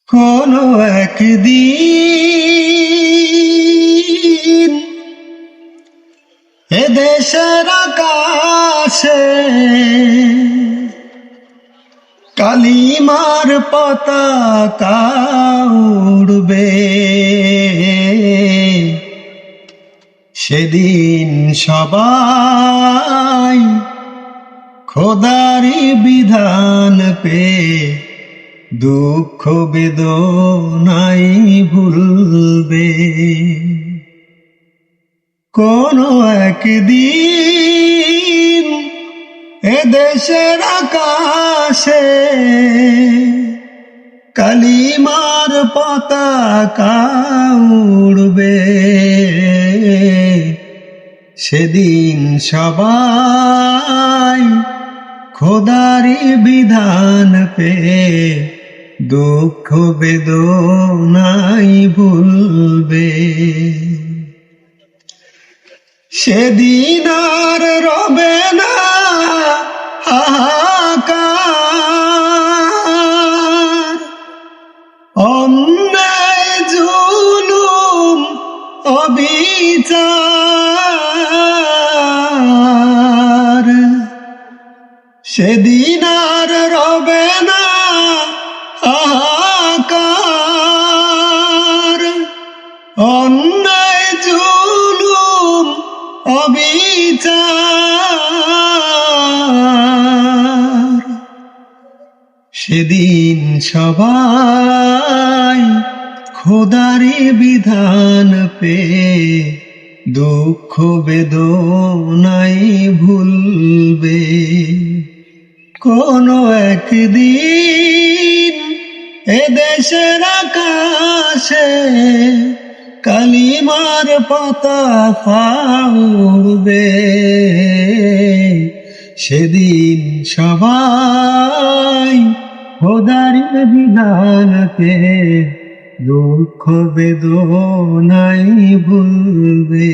কোনো একদিন এদেশের আকাশে কালিমার পতাকা উড়বে। সেদিন সবাই খোদারি বিধান পেয়ে দুঃখ বেদনাই ভুলবে। কোনো একদিন এদেশের আকাশে কালিমার পতাকা উড়বে। সেদিন সবাই খোদারি বিধান পেয়ে দুঃখ বেদনাই ভুলবে। সেদিন আর রবে না হাহাকার, অন্যায় জুলুম অবিচার। সেদিন আর রবে না হাহাকার, অন্যায় জুলুম অবিচার। সেদিন সবাই খোদারি বিধান পেয়ে দুঃখ বেদনাই ভুলবে। কোনো একদিন এদেশের আকাশে কালিমার পতাকা উড়বে। সেদিন সবাই খোদারি বিধান পেয়ে দুঃখ বেদনাই ভুলবে।